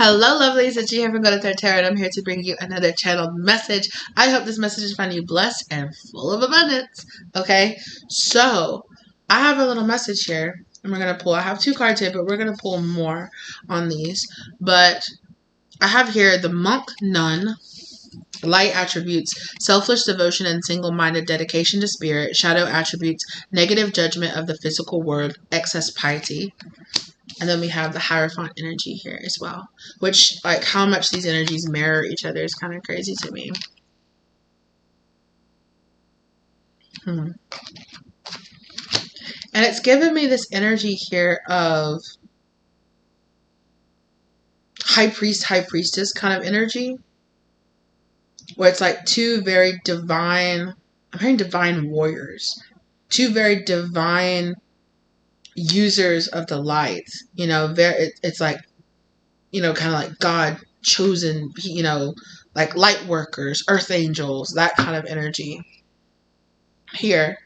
Hello, lovelies. It's you here from Go to Tarot, and I'm here to bring you another channeled message. I hope this message is finding you blessed and full of abundance. Okay, so I have a little message here, and we're gonna pull. I have two cards here, but we're gonna pull more on these. But I have here the Monk Nun. Light attributes, selfish devotion and single-minded dedication to spirit. Shadow attributes, negative judgment of the physical world, excess piety. And then we have the Hierophant energy here as well, which, like, how much these energies mirror each other is kind of crazy to me. And it's given me this energy here of high priest, high priestess kind of energy, where it's like two very divine, I'm hearing divine warriors, two very divine users of the light, you know, it's like, you know, kind of like God chosen, you know, like light workers, earth angels, that kind of energy here.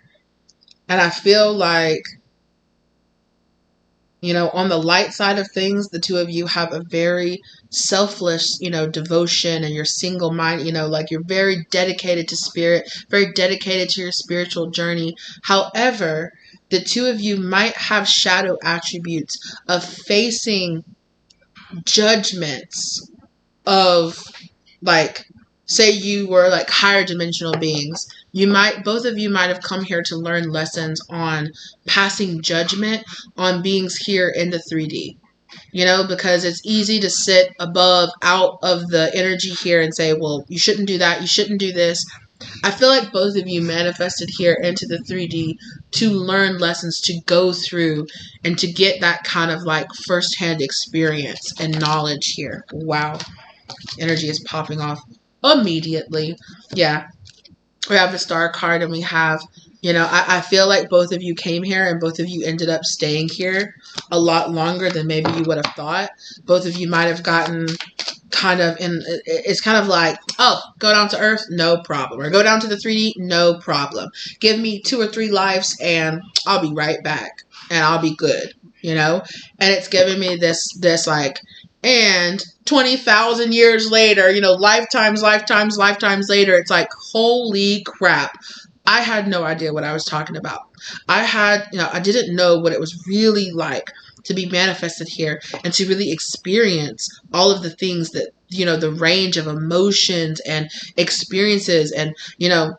And I feel like, you know, on the light side of things, the two of you have a very selfless, you know, devotion, and you're single minded, you know, like you're very dedicated to spirit, very dedicated to your spiritual journey. However, the two of you might have shadow attributes of facing judgments of, like, say you were like higher dimensional beings. Both of you might have come here to learn lessons on passing judgment on beings here in the 3D. You know, because it's easy to sit above, out of the energy here and say, well, you shouldn't do that, you shouldn't do this. I feel like both of you manifested here into the 3D to learn lessons, to go through, and to get that kind of like firsthand experience and knowledge here. Wow. Energy is popping off immediately. Yeah. We have the Star card, and we have, you know, I feel like both of you came here and both of you ended up staying here a lot longer than maybe you would have thought. Both of you might have gotten kind of it's kind of like, oh, go down to Earth, no problem. Or go down to the 3D, no problem. Give me 2 or 3 lives and I'll be right back and I'll be good, you know? And it's giving me this like, and 20,000 years later, you know, lifetimes later, it's like, holy crap. I had no idea what I was talking about. I didn't know what it was really like to be manifested here and to really experience all of the things that, you know, the range of emotions and experiences and, you know,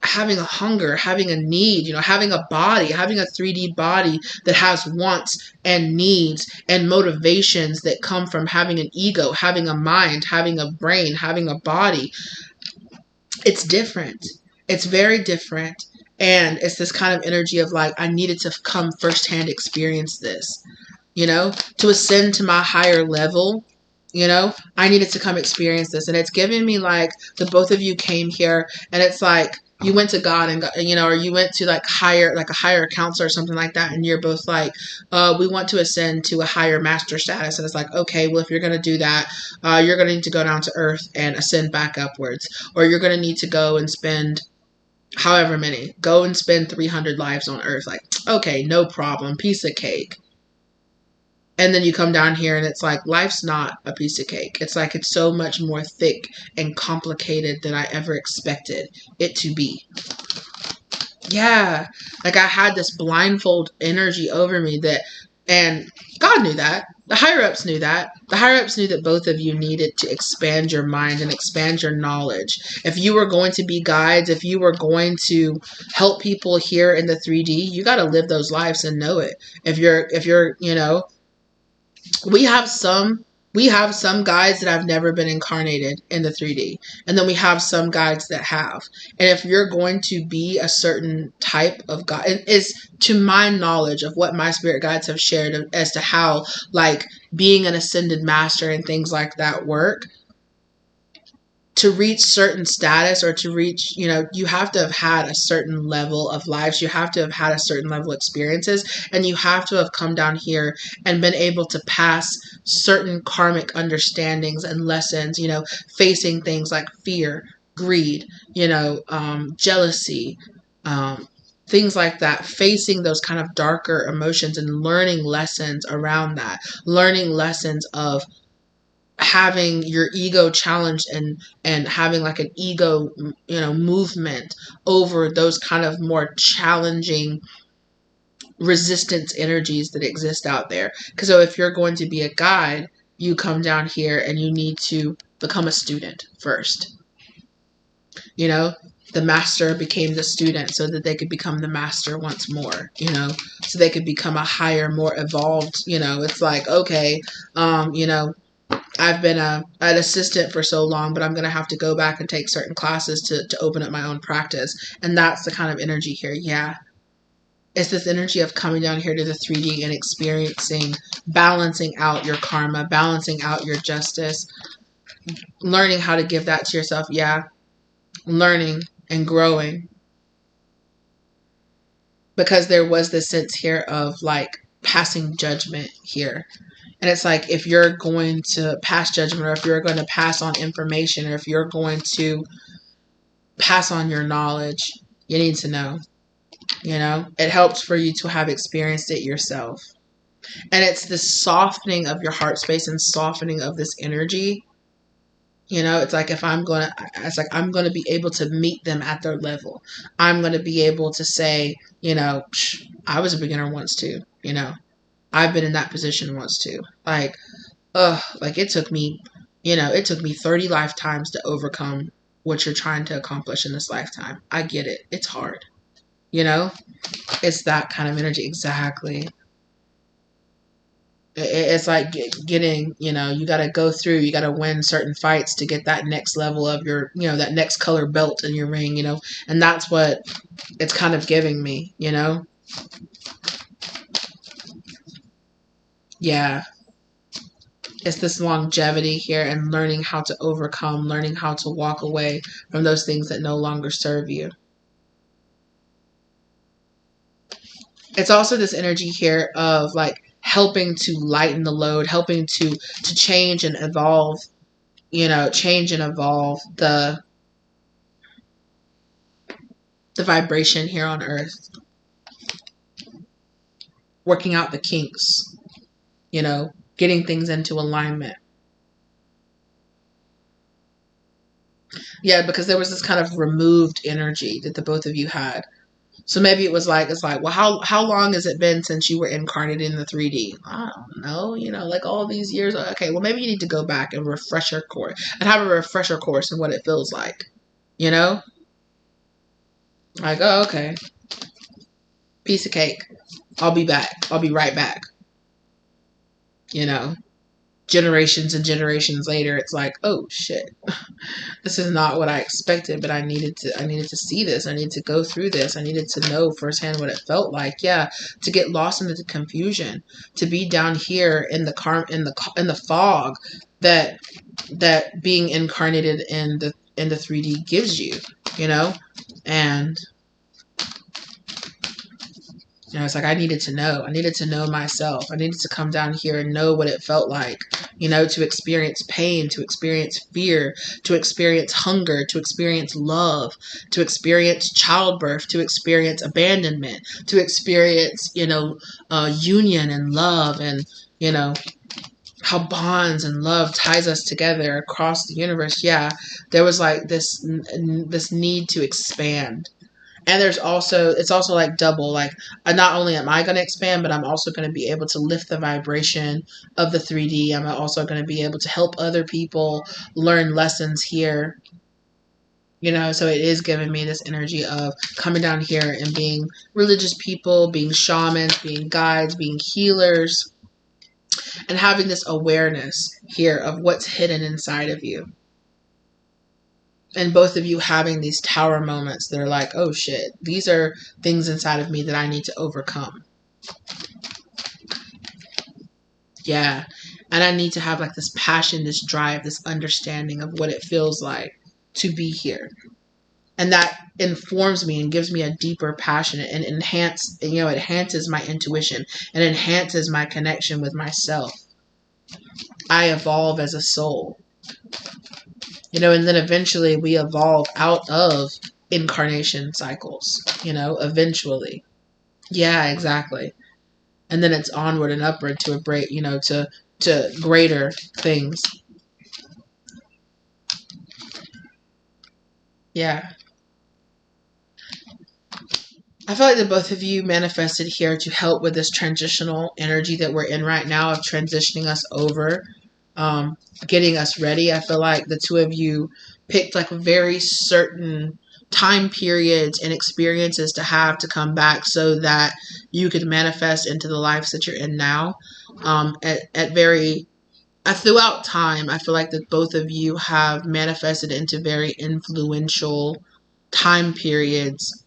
having a hunger, having a need, you know, having a body, having a 3D body that has wants and needs and motivations that come from having an ego, having a mind, having a brain, having a body. It's different. It's very different. And it's this kind of energy of like, I needed to come firsthand experience this, you know, to ascend to my higher level. You know, I needed to come experience this. And it's giving me like the both of you came here and it's like you went to God and, you know, or you went to like a higher counselor or something like that. And you're both like, we want to ascend to a higher master status. And it's like, okay, well, if you're going to do that, you're going to need to go down to Earth and ascend back upwards. Or you're going to need to go and spend however many. Go and spend 300 lives on Earth. Like, okay, no problem. Piece of cake. And then you come down here and it's like, life's not a piece of cake. It's like, it's so much more thick and complicated than I ever expected it to be. Yeah. Like I had this blindfold energy over me that, and God knew that. The higher ups knew that. The higher ups knew that both of you needed to expand your mind and expand your knowledge. If you were going to be guides, if you were going to help people here in the 3D, you got to live those lives and know it. If you're, you know, we have some guides that have never been incarnated in the 3D. And then we have some guides that have. And if you're going to be a certain type of guide, it is to my knowledge of what my spirit guides have shared as to how like being an ascended master and things like that work. To reach certain status or to reach, you know, you have to have had a certain level of lives. You have to have had a certain level of experiences, and you have to have come down here and been able to pass certain karmic understandings and lessons, you know, facing things like fear, greed, you know, jealousy, things like that, facing those kind of darker emotions and learning lessons around that, learning lessons of having your ego challenged and having like an ego, movement over those kind of more challenging resistance energies that exist out there. Because so if you're going to be a guide, you come down here and you need to become a student first. The master became the student so that they could become the master once more, so they could become a higher, more evolved, it's like, okay, I've been an assistant for so long, but I'm going to have to go back and take certain classes to open up my own practice. And that's the kind of energy here. Yeah. It's this energy of coming down here to the 3D and experiencing, balancing out your karma, balancing out your justice, learning how to give that to yourself. Yeah. Learning and growing. Because there was this sense here of like passing judgment here. And it's like, if you're going to pass judgment, or if you're going to pass on information, or if you're going to pass on your knowledge, you need to know. It helps for you to have experienced it yourself. And it's this softening of your heart space and softening of this energy. It's like, I'm going to be able to meet them at their level. I'm going to be able to say, I was a beginner once too, I've been in that position once too. Like it took me 30 lifetimes to overcome what you're trying to accomplish in this lifetime. I get it. It's hard. It's that kind of energy. Exactly. It's like getting, you got to go through, you got to win certain fights to get that next level of your, that next color belt in your ring, and that's what it's kind of giving me, Yeah. It's this longevity here and learning how to overcome, learning how to walk away from those things that no longer serve you. It's also this energy here of like helping to lighten the load, helping to change and evolve, the vibration here on earth. Working out the kinks, getting things into alignment. Yeah, because there was this kind of removed energy that the both of you had. So maybe it's like, well, how long has it been since you were incarnated in the 3D? I don't know, like all these years. Okay, well, maybe you need to go back and refresher course and have a refresher course in what it feels like, Like, oh, okay. Piece of cake. I'll be back. I'll be right back. Generations and generations later, it's like, oh shit, this is not what I expected, but I needed to see this. I needed to go through this. I needed to know firsthand what it felt like. Yeah, to get lost into the confusion, to be down here in the fog that being incarnated in the 3D gives you, and it's like I needed to know myself. I needed to come down here and know what it felt like, to experience pain, to experience fear, to experience hunger, to experience love, to experience childbirth, to experience abandonment, to experience, union and love, and, how bonds and love ties us together across the universe. Yeah, there was like this need to expand. And it's also like double, like not only am I going to expand, but I'm also going to be able to lift the vibration of the 3D. I'm also going to be able to help other people learn lessons here. So it is giving me this energy of coming down here and being religious people, being shamans, being guides, being healers, and having this awareness here of what's hidden inside of you. And both of you having these tower moments that are like, oh shit, these are things inside of me that I need to overcome. Yeah. And I need to have like this passion, this drive, this understanding of what it feels like to be here. And that informs me and gives me a deeper passion and enhances my intuition and enhances my connection with myself. I evolve as a soul. And then eventually we evolve out of incarnation cycles, eventually. Yeah, exactly. And then it's onward and upward to to greater things. Yeah. I feel like the both of you manifested here to help with this transitional energy that we're in right now of transitioning us over, um, getting us ready. I feel like the two of you picked like very certain time periods and experiences to have to come back so that you could manifest into the lives that you're in now. At very throughout time, I feel like that both of you have manifested into very influential time periods,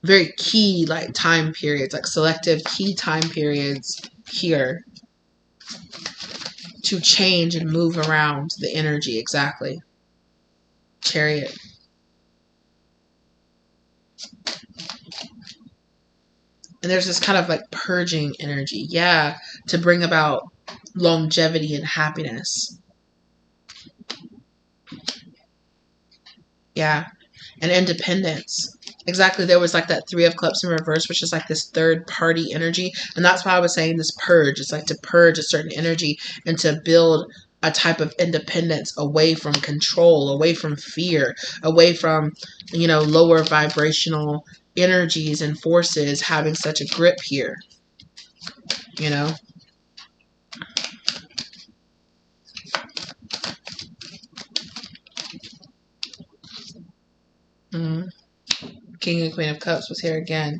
very key like time periods, like selective key time periods here to change and move around the energy. Exactly. Chariot. And there's this kind of like purging energy. Yeah. To bring about longevity and happiness. Yeah. And independence. Exactly. There was like that Three of Cups in reverse, which is like this third party energy. And that's why I was saying this purge. It's like to purge a certain energy and to build a type of independence away from control, away from fear, away from, lower vibrational energies and forces having such a grip here, you know? Mm-hmm. King and Queen of Cups was here again.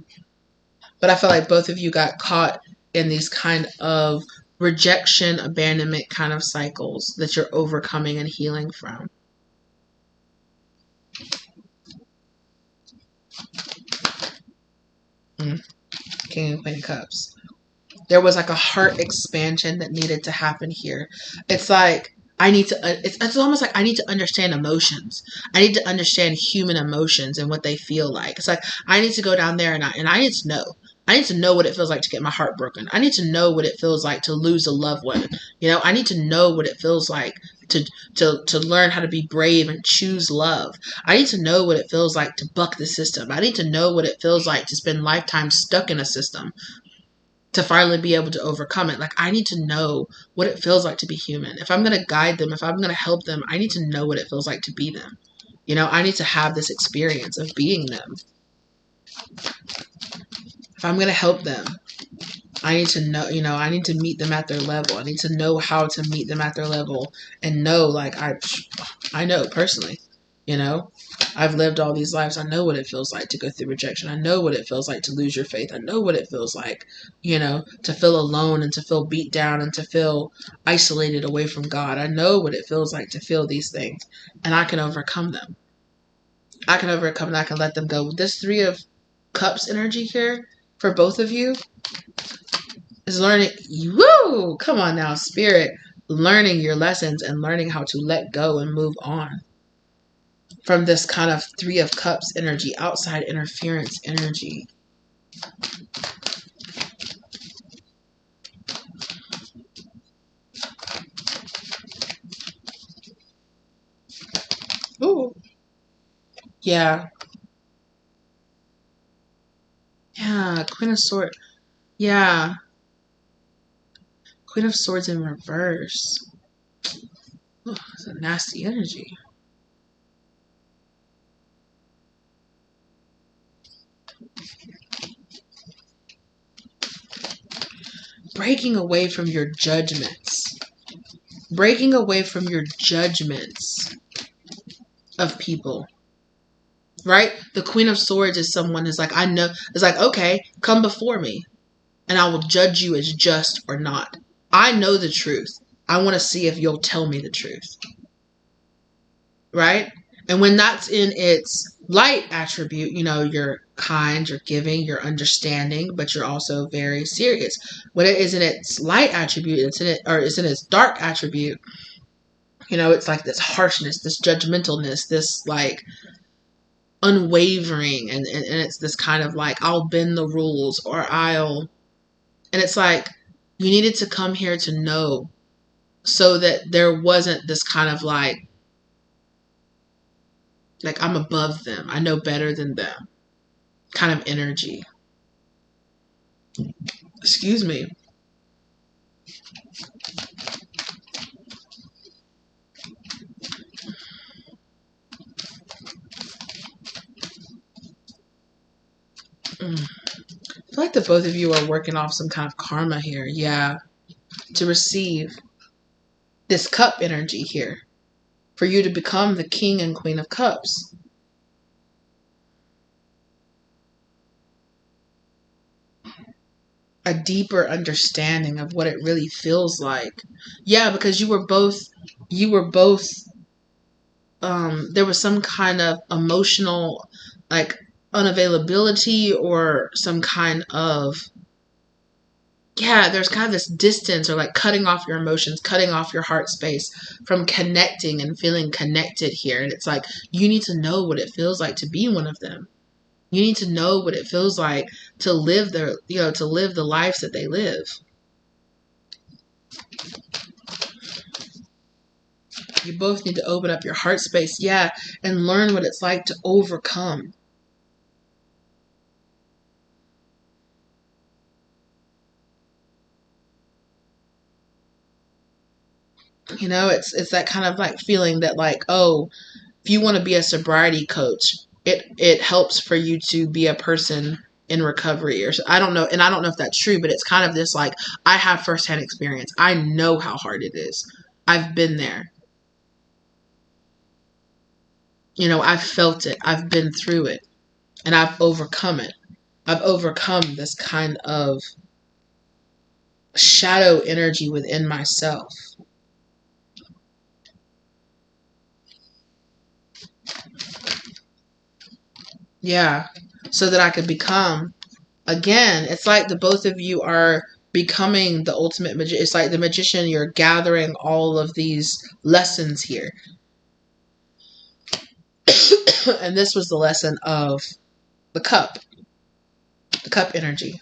But I feel like both of you got caught in these kind of rejection, abandonment kind of cycles that you're overcoming and healing from. King and Queen of Cups. There was like a heart expansion that needed to happen here. It's like I need to. It's almost like I need to understand emotions. I need to understand human emotions and what they feel like. It's like I need to go down there and I need to know. I need to know what it feels like to get my heart broken. I need to know what it feels like to lose a loved one. I need to know what it feels like to learn how to be brave and choose love. I need to know what it feels like to buck the system. I need to know what it feels like to spend lifetimes stuck in a system to finally be able to overcome it. Like, I need to know what it feels like to be human. If I'm going to guide them, if I'm going to help them, I need to know what it feels like to be them. I need to have this experience of being them. If I'm going to help them, I need to know, I need to meet them at their level. I need to know how to meet them at their level and know, like, I know personally, I've lived all these lives. I know what it feels like to go through rejection. I know what it feels like to lose your faith. I know what it feels like, to feel alone and to feel beat down and to feel isolated away from God. I know what it feels like to feel these things, and I can overcome them. I can overcome them. I can let them go. This Three of Cups energy here for both of you is learning. Woo! Come on now, Spirit. Learning your lessons and learning how to let go and move on from this kind of Three of Cups energy, outside interference energy. Ooh. Yeah. Yeah. Queen of Swords. Yeah. Queen of Swords in reverse. Ooh, it's a nasty energy. Breaking away from your judgments. Breaking away from your judgments of people. Right? The Queen of Swords is someone who's like, I know, it's like, okay, come before me and I will judge you as just or not. I know the truth. I want to see if you'll tell me the truth. Right? And when that's in its light attribute, you're kind, you're giving, you're understanding, but you're also very serious. When it is in its light attribute, it's in its dark attribute, it's like this harshness, this judgmentalness, this like unwavering, and it's this kind of like, I'll bend the rules or and it's like, you needed to come here to know so that there wasn't this kind of like I'm above them. I know better than them kind of energy. Excuse me. Mm. I feel like the both of you are working off some kind of karma here. Yeah. To receive this cup energy here. For you to become the king and queen of cups. A deeper understanding of what it really feels like. Yeah, because you were both there was some kind of emotional like unavailability, or some kind of, yeah, there's kind of this distance, or like cutting off your emotions, cutting off your heart space from connecting and feeling connected here. And it's like, you need to know what it feels like to be one of them. You need to know what it feels like to live their, to live the lives that they live. You both need to open up your heart space, yeah, and learn what it's like to overcome. It's that kind of like feeling that like, oh, if you want to be a sobriety coach, it helps for you to be a person in recovery, or I don't know, and I don't know if that's true, but it's kind of this like, I have firsthand experience. I know how hard it is. I've been there. I've felt it. I've been through it, and I've overcome it. I've overcome this kind of shadow energy within myself. Yeah. So that I could become, again, it's like the both of you are becoming the ultimate magician. It's like the magician, you're gathering all of these lessons here. And this was the lesson of the cup energy,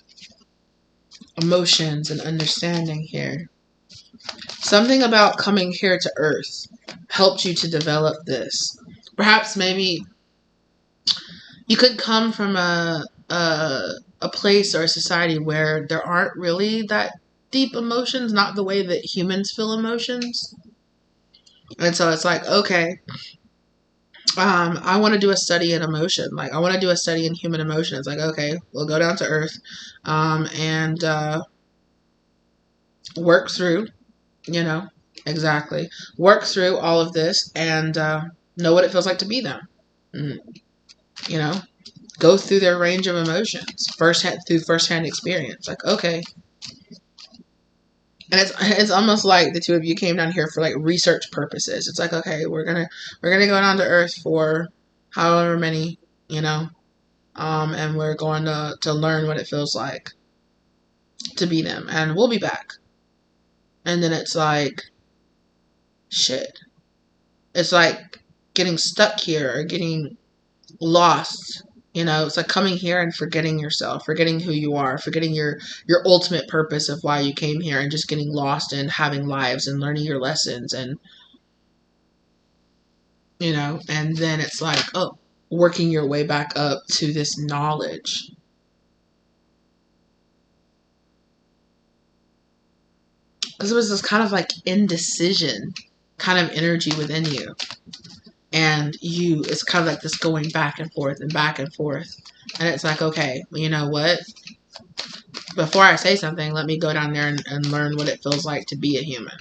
emotions and understanding here. Something about coming here to Earth helped you to develop this. Perhaps maybe you could come from a place or a society where there aren't really that deep emotions, not the way that humans feel emotions. And so it's like, okay, I want to do a study in emotion. Like, I want to do a study in human emotion. It's like, okay, we'll go down to Earth, and work through, you know, exactly, work through all of this, and know what it feels like to be them. Mm, you know, go through their range of emotions through firsthand experience. Like, okay. And it's almost like the two of you came down here for like research purposes. It's like, okay, we're gonna go down to Earth for however many, and we're going to learn what it feels like to be them, and we'll be back. And then it's like, shit. It's like getting stuck here or getting lost. It's like coming here and forgetting yourself, forgetting who you are, forgetting your ultimate purpose of why you came here, and just getting lost in having lives and learning your lessons, and and then it's like, oh, working your way back up to this knowledge. Because it was this kind of like indecision kind of energy within you. And it's kind of like this going back and forth and back and forth. And it's like, okay, well, you know what? Before I say something, let me go down there and learn what it feels like to be a human.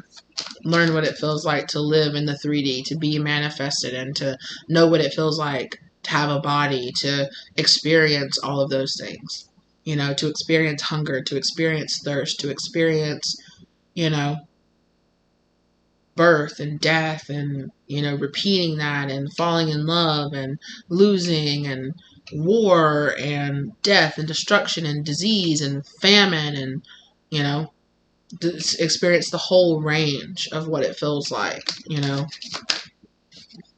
Learn what it feels like to live in the 3D, to be manifested, and to know what it feels like to have a body, to experience all of those things. To experience hunger, to experience thirst, to experience, birth and death, and repeating that, and falling in love, and losing, and war, and death, and destruction, and disease, and famine, and experience the whole range of what it feels like.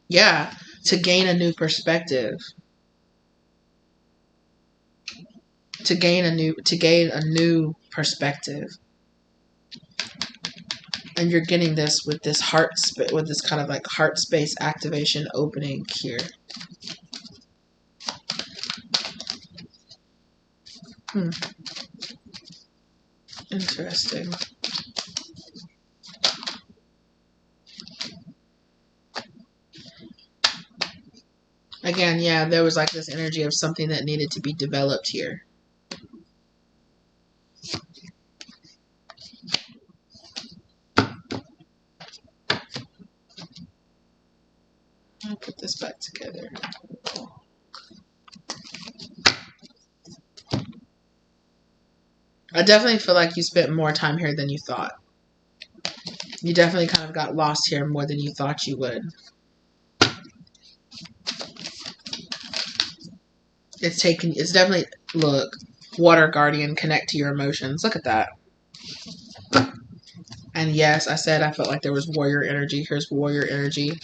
Yeah, to gain a new perspective, to gain a new perspective. And you're getting this with this with this kind of like heart space activation opening here. Interesting. Again, yeah, there was like this energy of something that needed to be developed here. put this back together. I definitely feel like you spent more time here than you thought. You definitely kind of got lost here more than you thought you would. It's definitely, look, water guardian, connect to your emotions. Look at that. And yes, I said I felt like there was warrior energy. Here's warrior energy.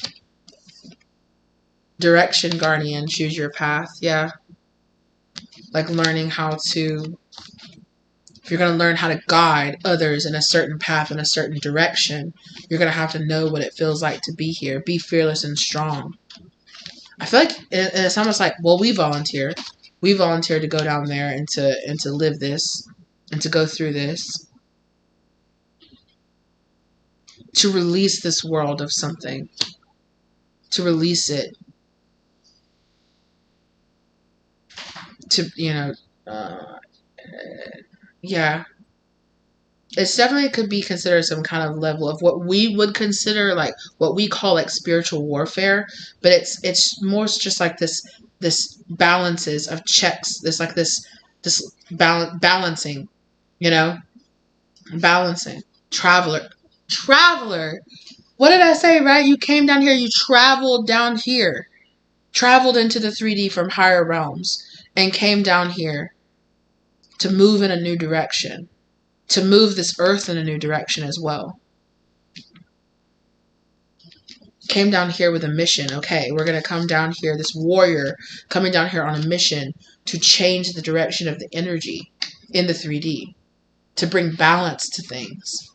Direction guardian, choose your path. Yeah. Like learning how to, if you're going to learn how to guide others in a certain path, in a certain direction, you're going to have to know what it feels like to be here. Be fearless and strong. I feel like it's almost like, well, we volunteer. We volunteer to go down there and to live this and to go through this. To release this world of something. To release it. To, yeah. It's definitely could be considered some kind of level of what we would consider like what we call like spiritual warfare, but it's more just like this balances of checks, this balancing, balancing. Traveler. What did I say, right? You came down here, you traveled down here. Traveled into the 3D from higher realms and came down here to move in a new direction. To move this earth in a new direction as well. Came down here with a mission. Okay, we're going to come down here, this warrior coming down here on a mission to change the direction of the energy in the 3D. To bring balance to things.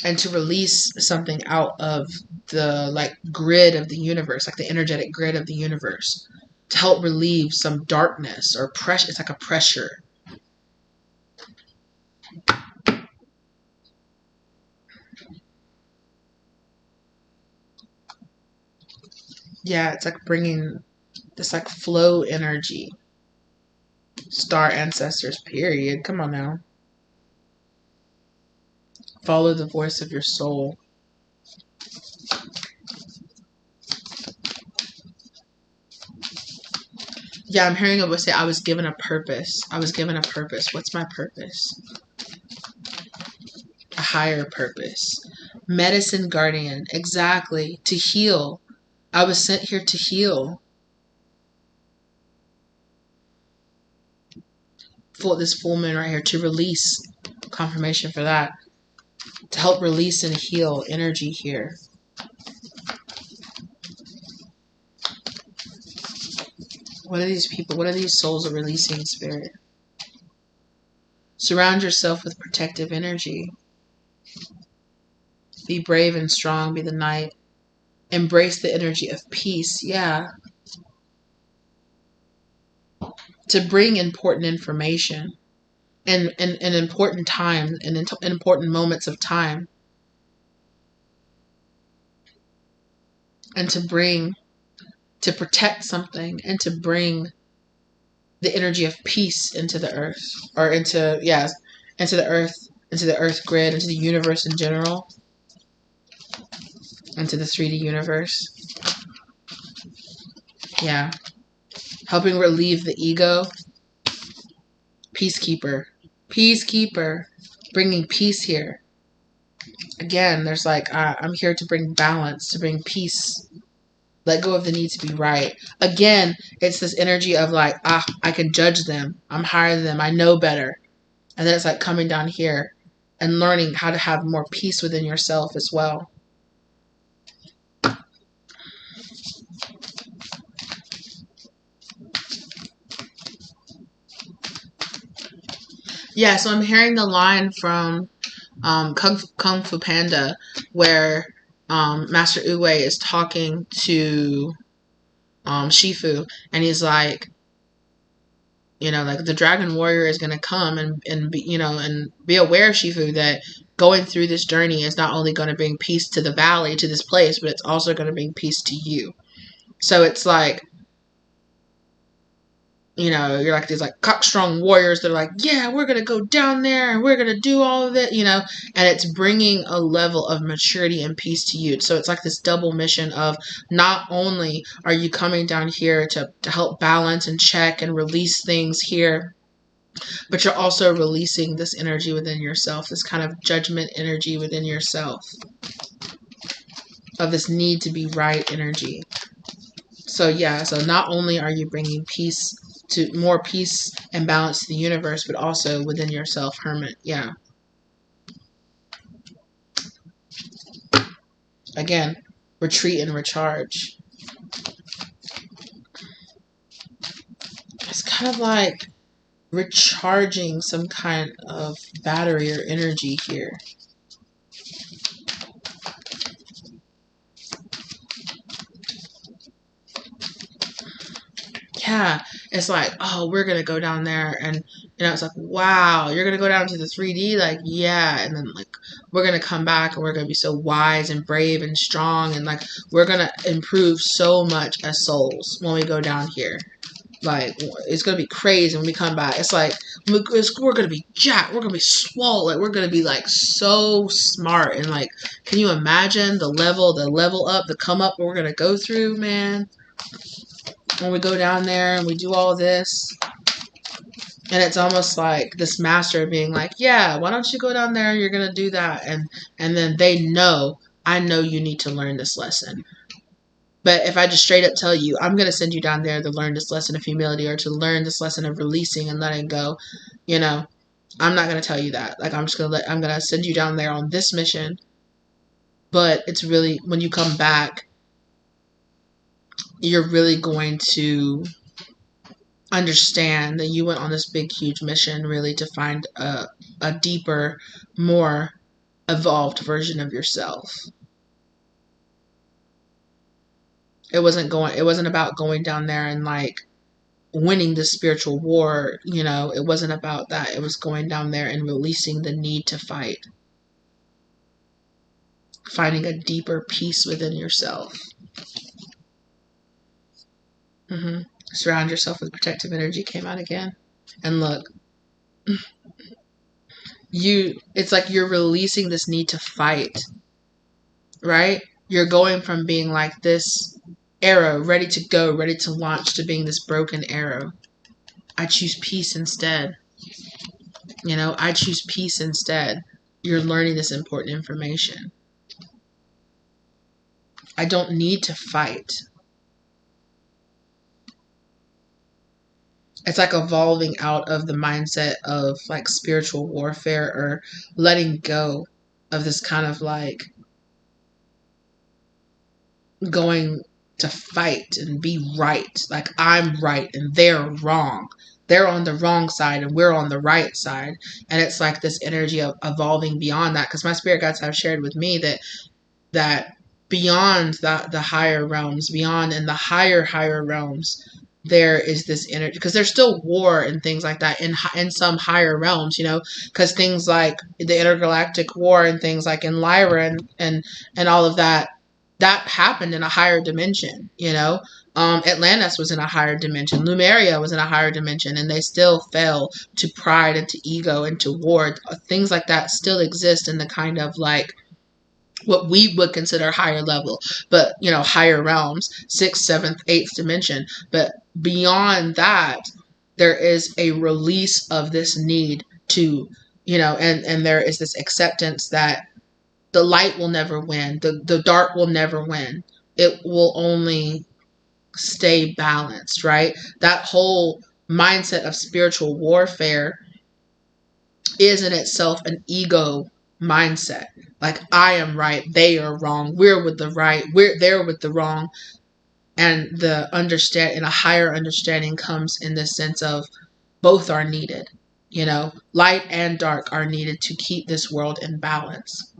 And to release something out of the grid of the universe, like the energetic grid of the universe. To help relieve some darkness or pressure. It's like a pressure. Yeah, it's like bringing this like flow energy. Star ancestors, period. Come on now. Follow the voice of your soul. Yeah, I'm hearing it say, I was given a purpose. I was given a purpose. What's my purpose? A higher purpose. Medicine guardian. Exactly. To heal. I was sent here to heal. For this full moon right here. To release. Confirmation for that. To help release and heal energy here. What are these people? What are these souls are releasing, Spirit? Surround yourself with protective energy. Be brave and strong. Be the knight. Embrace the energy of peace. Yeah. To bring important information. And important time. And in important moments of time. And to protect something. And to bring the energy of peace into the earth. Or into the earth. Into the earth grid. Into the universe in general. Into the 3D universe. Yeah. Helping relieve the ego. Peacekeeper. Peacekeeper. Bringing peace here. Again, there's like, I'm here to bring balance, to bring peace. Let go of the need to be right. Again, it's this energy of like, I can judge them. I'm higher than them. I know better. And then it's like coming down here and learning how to have more peace within yourself as well. Yeah, so I'm hearing the line from Kung Fu Panda where Master Uwe is talking to Shifu, and he's like, like the Dragon Warrior is going to come and be, and be aware, Shifu, that going through this journey is not only going to bring peace to the valley, to this place, but it's also going to bring peace to you. So it's like, you know, you're like these like cockstrong warriors that are like, yeah, we're going to go down there and we're going to do all of it, you know, and it's bringing a level of maturity and peace to you. So it's like this double mission of not only are you coming down here to help balance and check and release things here, but you're also releasing this energy within yourself, this kind of judgment energy within yourself, of this need to be right energy. So yeah, so not only are you bringing peace, to more peace and balance to the universe, but also within yourself, Hermit. Yeah. Again, retreat and recharge. It's kind of like recharging some kind of battery or energy here. Yeah, it's like, oh, we're gonna go down there, and you know, it's like, wow, you're gonna go down to the 3D, like, yeah, and then like we're gonna come back and we're gonna be so wise and brave and strong, and like we're gonna improve so much as souls when we go down here. Like, it's gonna be crazy when we come back. It's like we're gonna be jacked, we're gonna be swollen, we're gonna be like so smart, and like, can you imagine the level up, the come up we're gonna go through, man? When we go down there and we do all this, and it's almost like this master being like, yeah, why don't you go down there and you're gonna do that, and then they know, I know you need to learn this lesson. But if I just straight up tell you, I'm gonna send you down there to learn this lesson of humility, or to learn this lesson of releasing and letting go, you know, I'm not gonna tell you that. Like, I'm gonna send you down there on this mission. But it's really, when you come back, you're really going to understand that you went on this big, huge mission really to find a deeper, more evolved version of yourself. It wasn't about going down there and like winning the spiritual war, you know, it wasn't about that. It was going down there and releasing the need to fight. Finding a deeper peace within yourself. Surround yourself with protective energy came out again. And look, it's like you're releasing this need to fight, right? You're going from being like this arrow ready to go, ready to launch, to being this broken arrow. I choose peace instead. You know, I choose peace instead. You're learning this important information. I don't need to fight. It's like evolving out of the mindset of like spiritual warfare, or letting go of this kind of like going to fight and be right. Like, I'm right and they're wrong. They're on the wrong side and we're on the right side. And it's like this energy of evolving beyond that. Because my spirit guides have shared with me that beyond the higher realms, beyond in the higher realms, there is this energy, because there's still war and things like that in some higher realms, you know, because things like the intergalactic war and things like in Lyra and all of that happened in a higher dimension, you know. Atlantis was in a higher dimension. Lumeria was in a higher dimension, and they still fell to pride and to ego and to war. Things like that still exist in the kind of like what we would consider higher level, but you know, higher realms, 6th, 7th, 8th dimension. But beyond that, there is a release of this need to, you know, and there is this acceptance that the light will never win, the dark will never win. It will only stay balanced, right? That whole mindset of spiritual warfare is in itself an ego mindset. Like, I am right, they are wrong, we're with the right, they're with the wrong. And a higher understanding comes in the sense of both are needed. You know, light and dark are needed to keep this world in balance.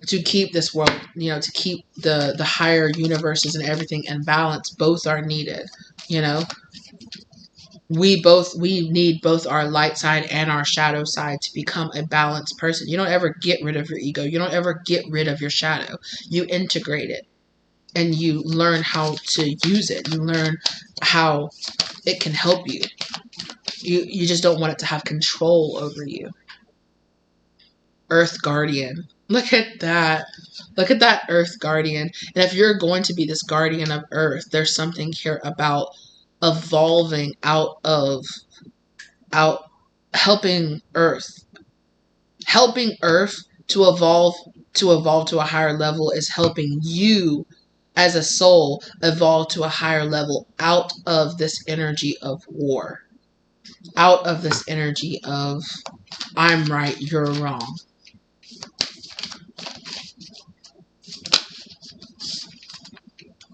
To keep this world, you know, to keep the higher universes and everything in balance, both are needed. You know, we need both our light side and our shadow side to become a balanced person. You don't ever get rid of your ego. You don't ever get rid of your shadow. You integrate it, and you learn how to use it. You learn how it can help you. You just don't want it to have control over you. Earth Guardian. Look at that. Look at that Earth Guardian. And if you're going to be this guardian of Earth, there's something here about evolving out helping Earth. Helping Earth to evolve to a higher level is helping you as a soul evolve to a higher level out of this energy of war. Out of this energy of I'm right, you're wrong.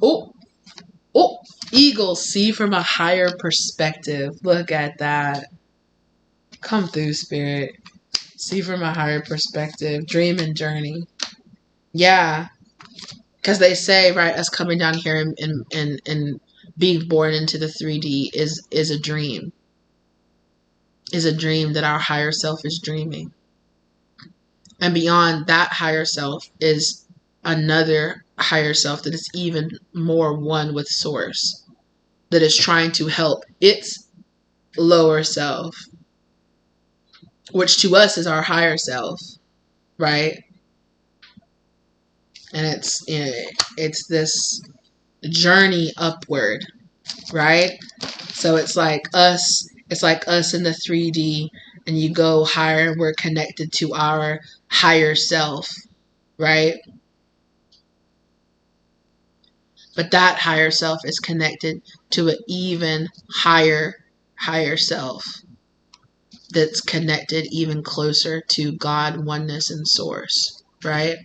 Oh, eagles see from a higher perspective. Look at that. Come through, Spirit. See from a higher perspective. Dream and journey. Yeah. Because they say, right, us coming down here and being born into the 3D is a dream. Is a dream that our higher self is dreaming. And beyond that higher self is another higher self that is even more one with Source, that is trying to help its lower self, which to us is our higher self, right? And it's this journey upward, right? So it's like us in the 3D, and you go higher and we're connected to our higher self, right? But that higher self is connected to an even higher self that's connected even closer to God, oneness, and Source, right?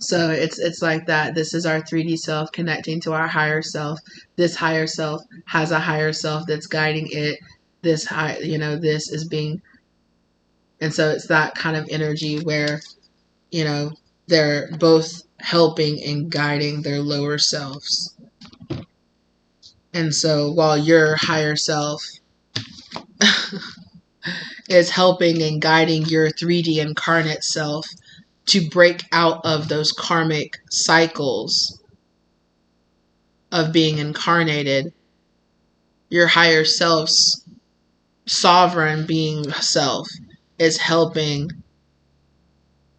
So it's like that. This is our 3D self connecting to our higher self. This higher self has a higher self that's guiding it. This this is being, and so it's that kind of energy where, they're both helping and guiding their lower selves. And so while your higher self is helping and guiding your 3D incarnate self to break out of those karmic cycles of being incarnated, your higher self's sovereign being self is helping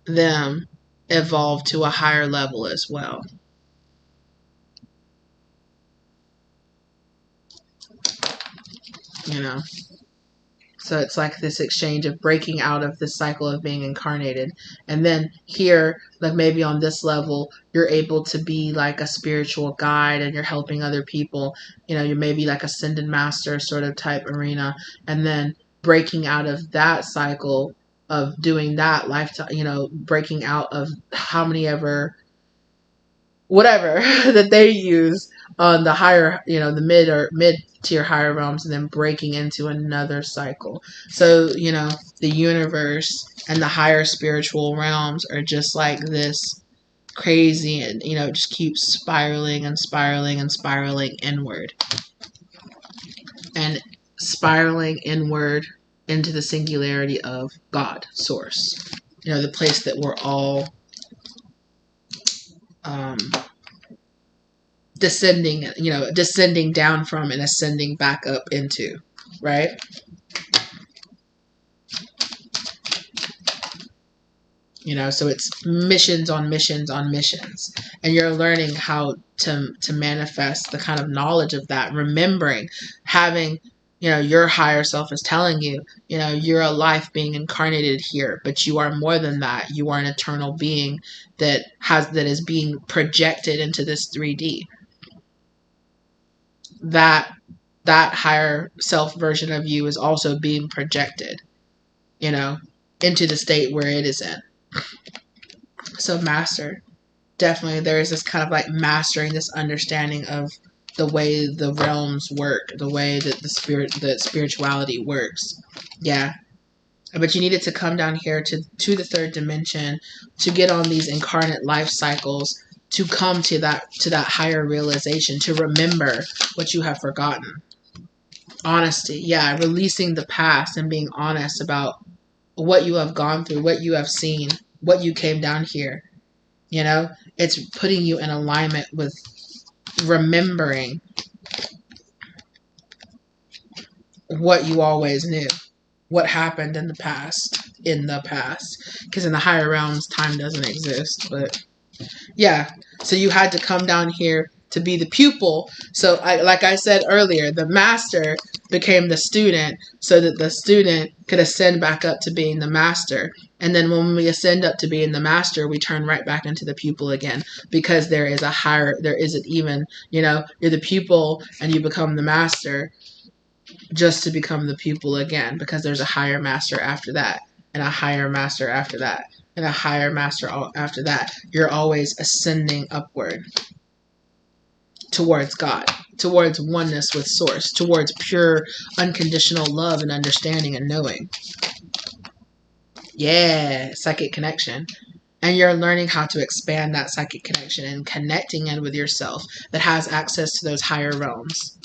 them evolve to a higher level as well. So it's like this exchange of breaking out of this cycle of being incarnated. And then here, like maybe on this level, you're able to be like a spiritual guide and you're helping other people. You're maybe like ascended master sort of type arena. And then breaking out of that cycle of doing that lifetime, breaking out of how many ever, whatever that they use on the higher, the mid-tier higher realms, and then breaking into another cycle. So, the universe and the higher spiritual realms are just like this crazy, and, it just keeps spiraling and spiraling and spiraling inward. And spiraling inward into the singularity of God, Source. The place that we're all descending down from and ascending back up into, right? So it's missions on missions on missions, and you're learning how to manifest the kind of knowledge of that, remembering, having, your higher self is telling you, you're a life being incarnated here, but you are more than that. You are an eternal being that is being projected into this 3D. That higher self version of you is also being projected, into the state where it is in. So master, definitely there is this kind of like mastering this understanding of the way the realms work, the way that the spirituality works. Yeah. But you needed to come down here to the third dimension to get on these incarnate life cycles, to come to that higher realization, to remember what you have forgotten. Honesty, yeah, releasing the past and being honest about what you have gone through, what you have seen, what you came down here. It's putting you in alignment with remembering what you always knew, what happened in the past, because in the higher realms, time doesn't exist. But yeah, so you had to come down here to be the pupil. So like I said earlier, the master became the student so that the student could ascend back up to being the master. And then when we ascend up to being the master, we turn right back into the pupil again, because there isn't even, you're the pupil and you become the master just to become the pupil again, because there's a higher master after that, and a higher master after that, and a higher master after that. You're always ascending upward towards God, towards oneness with Source, towards pure unconditional love and understanding and knowing. Yeah, psychic connection. And you're learning how to expand that psychic connection and connecting in with yourself that has access to those higher realms.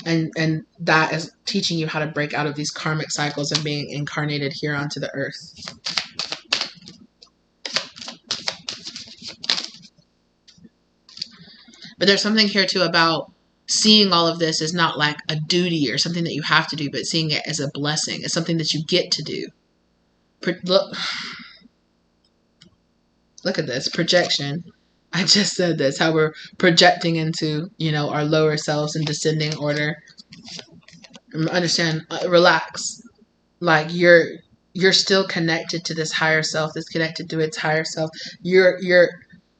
And that is teaching you how to break out of these karmic cycles of being incarnated here onto the earth. But there's something here too about seeing all of this as not like a duty or something that you have to do, but seeing it as a blessing. It's something that you get to do. Look at this projection. I just said this, how we're projecting into, our lower selves in descending order. Understand, relax. Like you're still connected to this higher self that's connected to its higher self.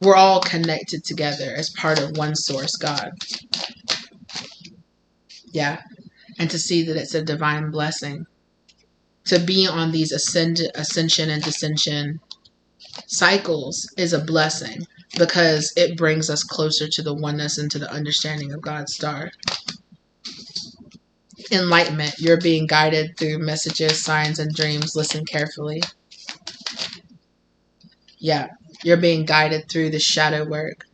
We're all connected together as part of one source, God. Yeah. And to see that it's a divine blessing. To be on these ascension and descension cycles is a blessing, because it brings us closer to the oneness and to the understanding of God's star. Enlightenment. You're being guided through messages, signs, and dreams. Listen carefully. Yeah. You're being guided through the shadow work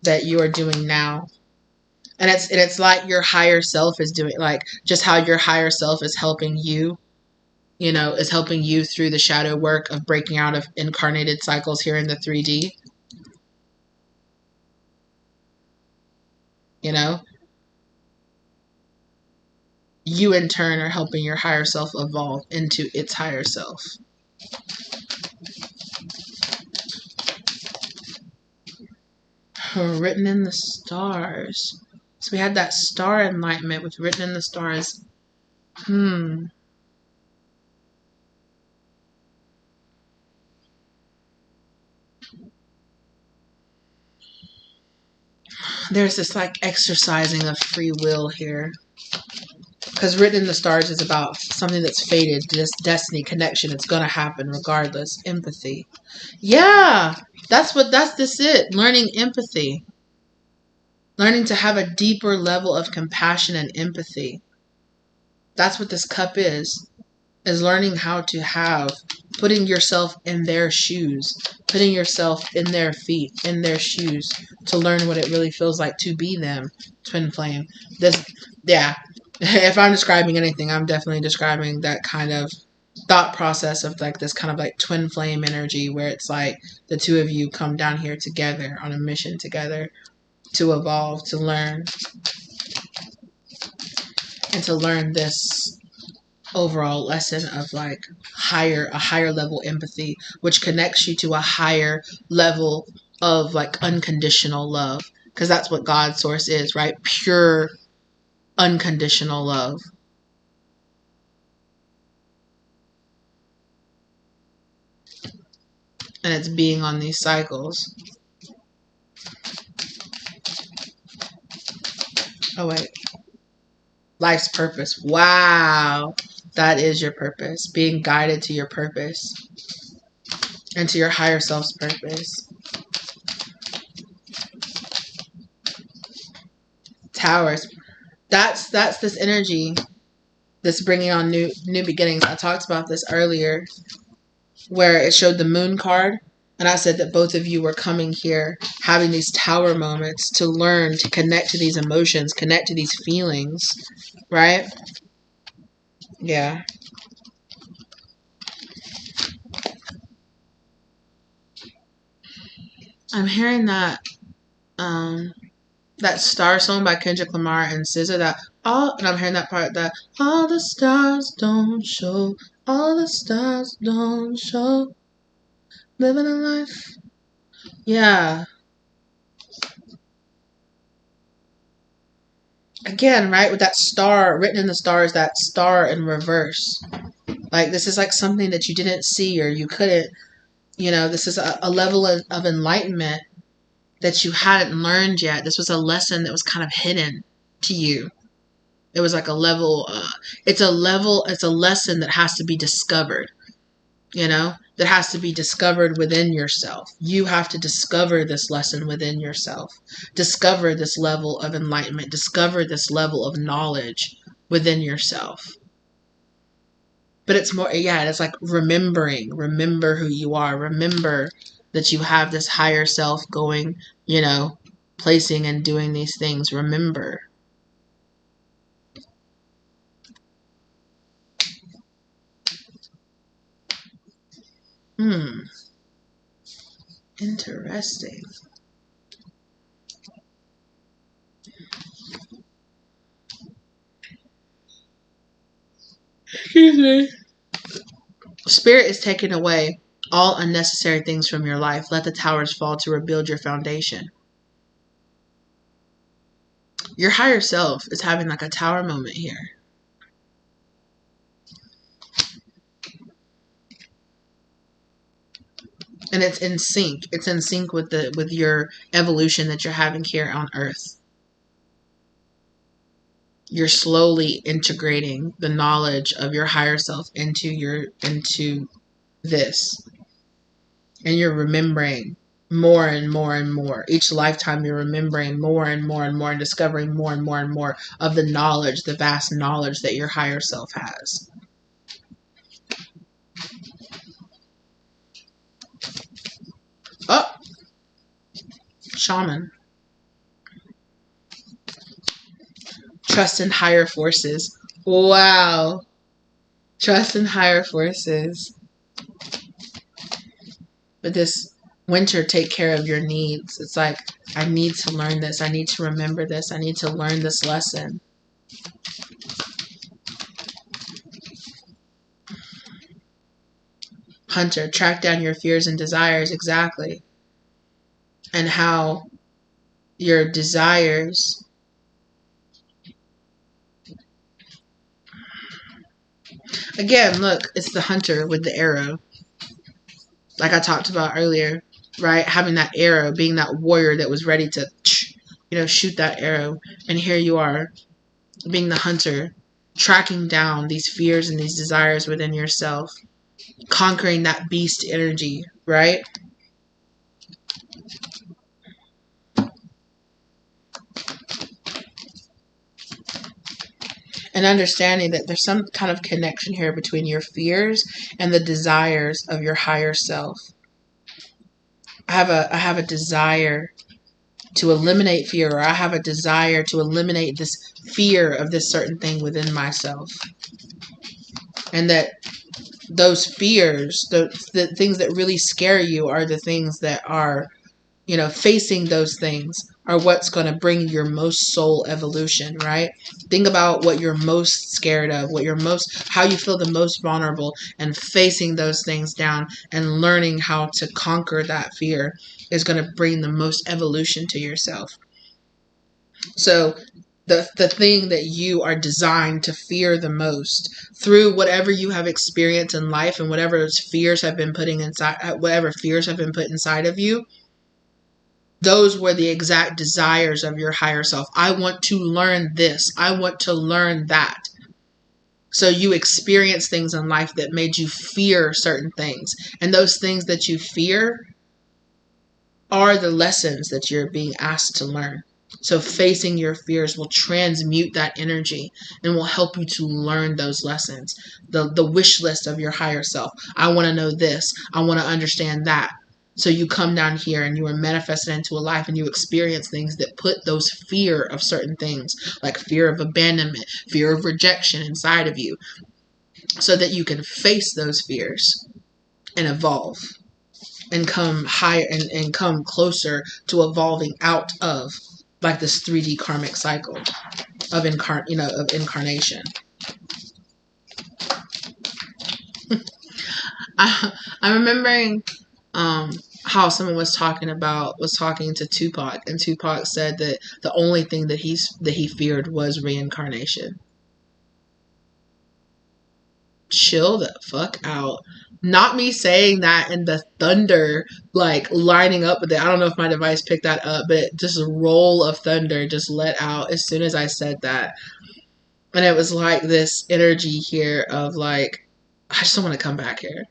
that you are doing now. And it's like your higher self is doing, like just how your higher self is helping you, is helping you through the shadow work of breaking out of incarnated cycles here in the 3D. You in turn are helping your higher self evolve into its higher self. Written in the stars. So we had that star enlightenment with written in the stars. There's this like exercising of free will here. Because written in the stars is about something that's fated, this destiny, connection. It's going to happen regardless. Empathy. Yeah, that's it. Learning empathy. Learning to have a deeper level of compassion and empathy. That's what this cup is learning how to have, putting yourself in their shoes, putting yourself in their feet, in their shoes, to learn what it really feels like to be them, twin flame. If I'm describing anything, I'm definitely describing that kind of thought process of like this kind of like twin flame energy, where it's like the two of you come down here together on a mission together to evolve, to learn, and to learn this overall lesson of like a higher level empathy, which connects you to a higher level of like unconditional love, because that's what God's source is, right? Pure unconditional love. And it's being on these cycles. Oh wait, life's purpose. Wow, that is your purpose, being guided to your purpose and to your higher self's purpose. Towers. That's this energy that's bringing on new beginnings. I talked about this earlier, where it showed the moon card, and I said that both of you were coming here having these tower moments to learn to connect to these emotions, connect to these feelings, right? Yeah. I'm hearing that That Star song by Kendrick Lamar and SZA, that all, and I'm hearing that part, that all the stars don't show, all the stars don't show, living a life. Yeah. Again, right, with that star written in the stars, that star in reverse. Like, this is like something that you didn't see or you couldn't, this is a level of enlightenment that you hadn't learned yet. This was a lesson that was kind of hidden to you. It was like a level, it's a lesson that has to be discovered, that has to be discovered within yourself. You have to discover this lesson within yourself, discover this level of enlightenment, discover this level of knowledge within yourself. But it's more, it's like remember who you are, remember that you have this higher self going, placing and doing these things. Remember. Interesting. Excuse me. Spirit is taking away all unnecessary things from your life. Let the towers fall to rebuild your foundation. Your higher self is having like a tower moment here. And it's in sync. It's in sync with your evolution that you're having here on Earth. You're slowly integrating the knowledge of your higher self into this. And you're remembering more and more and more. Each lifetime you're remembering more and more and more and discovering more and more and more of the knowledge, the vast knowledge that your higher self has. Oh! Shaman. Trust in higher forces. Wow. Trust in higher forces. But this winter, take care of your needs. It's like, I need to learn this. I need to remember this. I need to learn this lesson. Hunter, track down your fears and desires. Exactly. And how your desires again, look, it's the hunter with the arrow. Like I talked about earlier, right? Having that arrow, being that warrior that was ready to, shoot that arrow. And here you are, being the hunter, tracking down these fears and these desires within yourself, conquering that beast energy, right? And understanding that there's some kind of connection here between your fears and the desires of your higher self. I have a desire to eliminate fear, or I have a desire to eliminate this fear of this certain thing within myself. And that those fears, the things that really scare you are the things that are, facing those things are what's going to bring your most soul evolution, right? Think about what you're most scared of, how you feel the most vulnerable, and facing those things down and learning how to conquer that fear is going to bring the most evolution to yourself. So the thing that you are designed to fear the most through whatever you have experienced in life and whatever fears have been put inside of you, those were the exact desires of your higher self. I want to learn this. I want to learn that. So you experience things in life that made you fear certain things. And those things that you fear are the lessons that you're being asked to learn. So facing your fears will transmute that energy and will help you to learn those lessons. The wish list of your higher self. I want to know this. I want to understand that. So you come down here and you are manifested into a life and you experience things that put those fear of certain things, like fear of abandonment, fear of rejection inside of you, so that you can face those fears and evolve and come higher and come closer to evolving out of like this 3D karmic cycle of incarnation. I'm remembering how someone was talking to Tupac, and Tupac said that the only thing that he feared was reincarnation. Chill the fuck out. Not me saying that and the thunder like lining up with it. I don't know if my device picked that up, but just a roll of thunder just let out as soon as I said that. And it was like this energy here of like, I just don't want to come back here.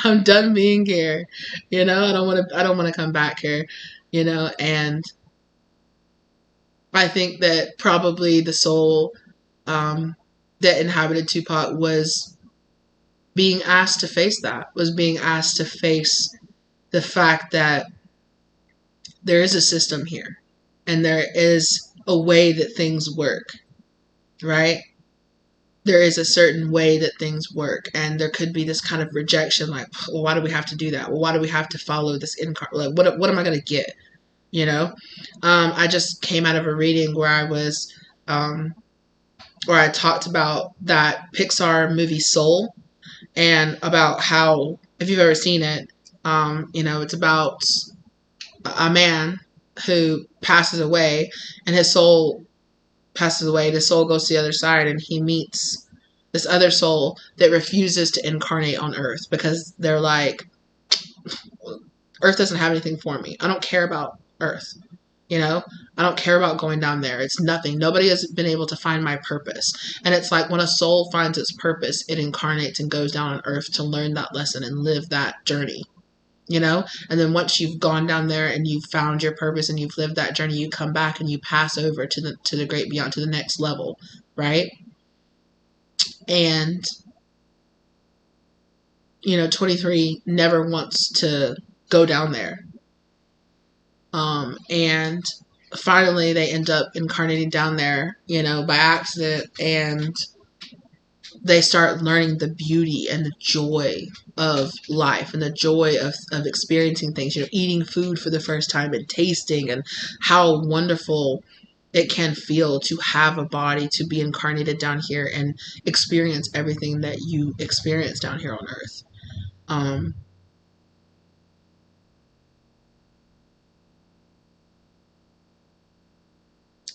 I'm done being here. I don't want to come back here, and I think that probably the soul that inhabited Tupac was being asked to face the fact that there is a system here and there is a way that things work, right? There is a certain way that things work, and there could be this kind of rejection, like, well, why do we have to do that? Well, why do we have to follow this like, what am I going to get? I just came out of a reading where I talked about that Pixar movie Soul, and about how, if you've ever seen it, it's about a man who passes away, and his soul passes away. The soul goes to the other side, and he meets this other soul that refuses to incarnate on Earth because they're like, Earth doesn't have anything for me. I don't care about Earth. I don't care about going down there. It's nothing. Nobody has been able to find my purpose. And it's like when a soul finds its purpose, it incarnates and goes down on Earth to learn that lesson and live that journey. And then once you've gone down there and you've found your purpose and you've lived that journey, you come back and you pass over to the great beyond, to the next level, right? And 23 never wants to go down there. And finally they end up incarnating down there, by accident, and they start learning the beauty and the joy of life and the joy of experiencing things, eating food for the first time and tasting, and how wonderful it can feel to have a body, to be incarnated down here and experience everything that you experience down here on Earth.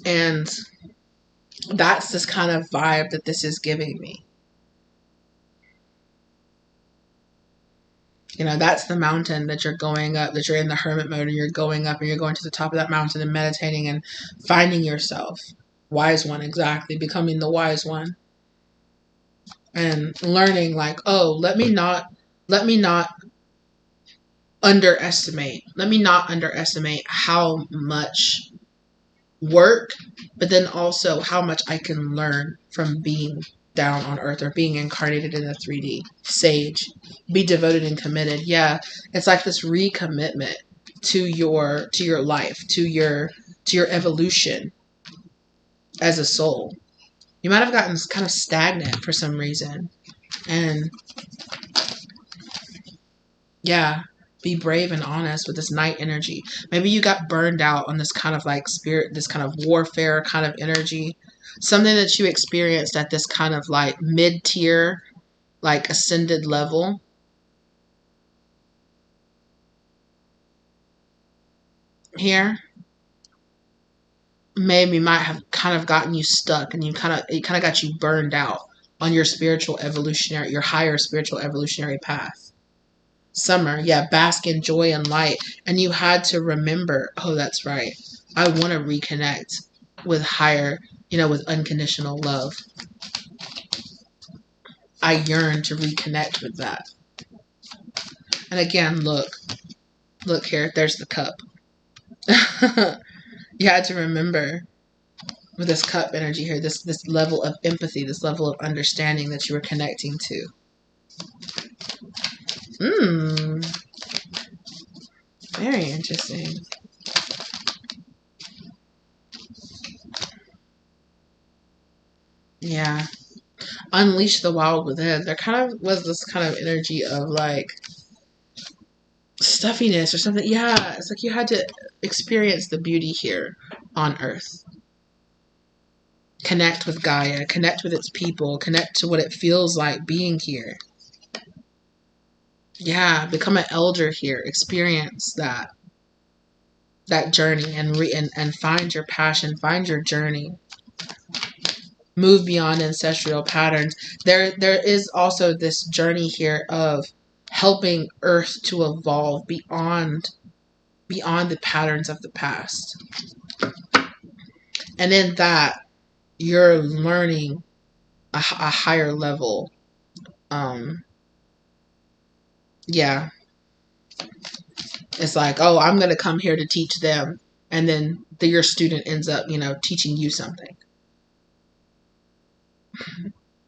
And that's this kind of vibe that this is giving me. That's the mountain that you're going up, that you're in the hermit mode and you're going up and you're going to the top of that mountain and meditating and finding yourself. Wise one, exactly. Becoming the wise one. And learning like, oh, let me not underestimate how much work, but then also how much I can learn from being down on Earth or being incarnated in the 3D. Sage. Be devoted and committed. Yeah, it's like this recommitment to your life, to your evolution as a soul. You might have gotten kind of stagnant for some reason, and yeah, be brave and honest with this night energy. Maybe you got burned out on this kind of like spirit, this kind of warfare kind of energy. Something that you experienced at this kind of like mid-tier, like ascended level. Here. Maybe might have kind of gotten you stuck, and it kind of got you burned out on your your higher spiritual evolutionary path. Summer, yeah, bask in joy and light. And you had to remember, oh, that's right. I want to reconnect with higher, with unconditional love. I yearn to reconnect with that. And again, look here, there's the cup. You had to remember with this cup energy here, this level of empathy, this level of understanding that you were connecting to. Very interesting. Yeah. Unleash the wild within. There kind of was this kind of energy of like stuffiness or something. Yeah, it's like you had to experience the beauty here on Earth. Connect with Gaia, connect with its people, connect to what it feels like being here. Yeah, become an elder here, experience that journey and find your passion, find your journey. Move beyond ancestral patterns. There is also this journey here of helping Earth to evolve beyond the patterns of the past. And in that, you're learning a higher level. Yeah, it's like, oh, I'm gonna come here to teach them, and then your student ends up, teaching you something.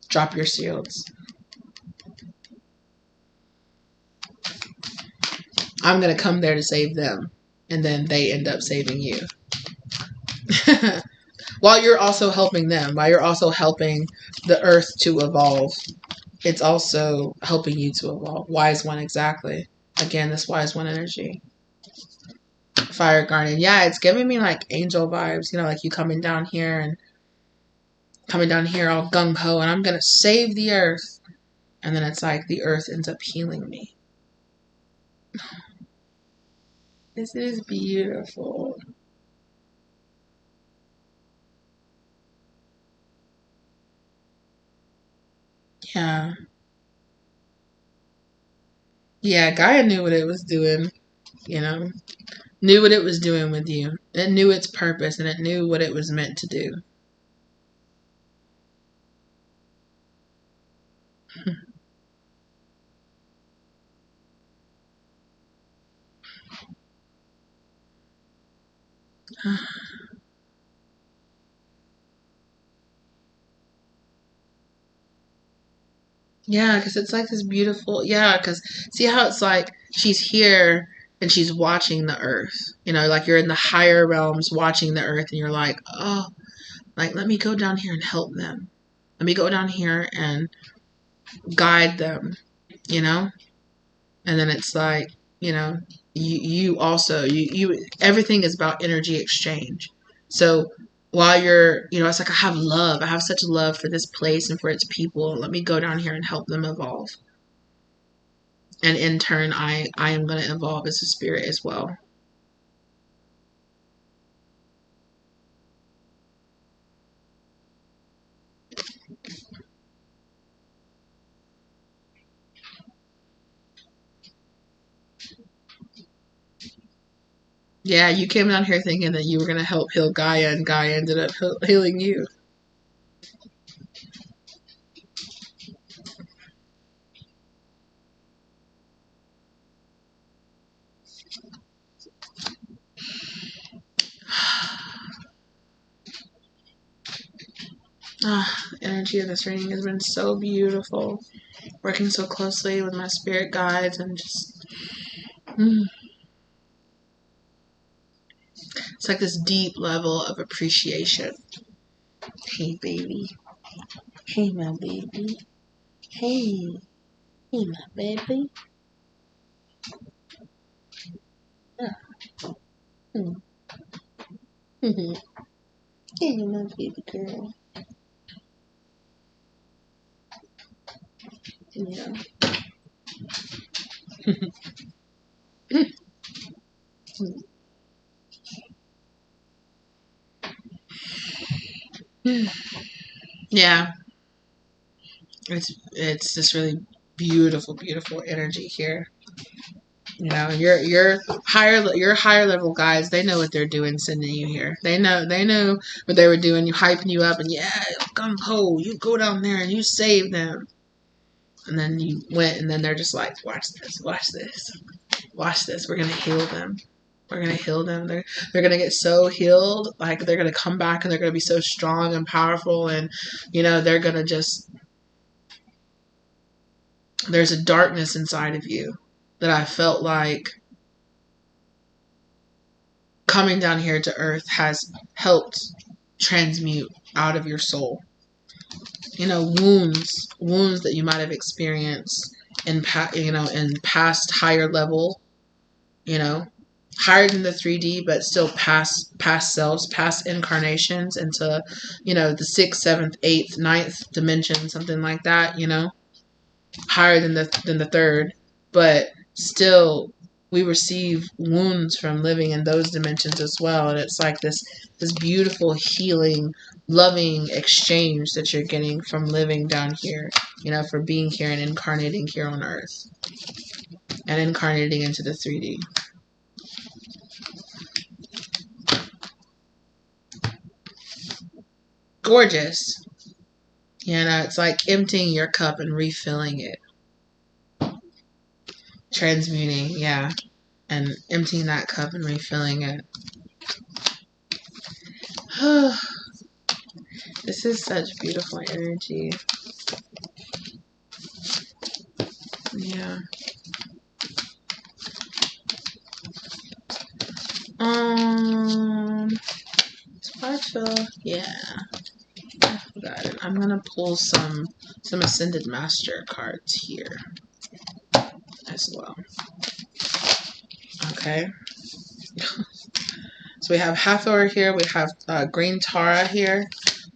Drop your shields. I'm gonna come there to save them, and then they end up saving you. While you're also helping them, while you're also helping the Earth to evolve, it's also helping you to evolve. Wise one, exactly. Again, this wise one energy. Fire Guardian. Yeah, it's giving me like angel vibes, like you coming down here all gung ho, and I'm gonna save the Earth. And then it's like the Earth ends up healing me. This is beautiful. Yeah. Yeah, Gaia knew what it was doing, knew what it was doing with you. It knew its purpose and it knew what it was meant to do. Yeah, because it's like this beautiful, yeah, because see how it's like she's here and she's watching the earth. Like you're in the higher realms watching the earth and you're like, oh, like let me go down here and help them. Let me go down here and guide them, you know? And then it's like, you also, everything is about energy exchange. So while you're, it's like I have love. I have such love for this place and for its people. Let me go down here and help them evolve. And in turn, I am going to evolve as a spirit as well. Yeah, you came down here thinking that you were going to help heal Gaia, and Gaia ended up healing you. Energy of this reading has been so beautiful. Working so closely with my spirit guides and just... It's like this deep level of appreciation. Hey, baby. Hey, my baby. Hey. Hey, my baby. Mm. Hey, my baby girl. Yeah. Yeah. It's this really beautiful, beautiful energy here. Your higher level guys, they know what they're doing sending you here. They know what they were doing, you hyping you up and yeah, gung ho, you go down there and you save them. And then you went and then they're just like, watch this, watch this. Watch this. We're gonna heal them. We're gonna heal them. They're gonna get so healed, like they're gonna come back and they're gonna be so strong and powerful and they're gonna just there's a darkness inside of you that I felt like coming down here to earth has helped transmute out of your soul. Wounds that you might have experienced in past higher level you know, higher than the 3D, but still past selves, past incarnations into, you know, the 6th, 7th, 8th, 9th dimension, something like that, you know, higher than the third, but still we receive wounds from living in those dimensions as well. And it's like this beautiful healing, loving exchange that you're getting from living down here, you know, for being here and incarnating here on earth and incarnating into the 3D. Gorgeous. You know, it's like emptying your cup and refilling it. Transmuting, yeah. And emptying that cup and refilling it. This is such beautiful energy. Yeah. So I feel, yeah. I forgot it. I'm gonna pull some Ascended Master cards here as well. Okay. So we have Hathor here. We have Green Tara here.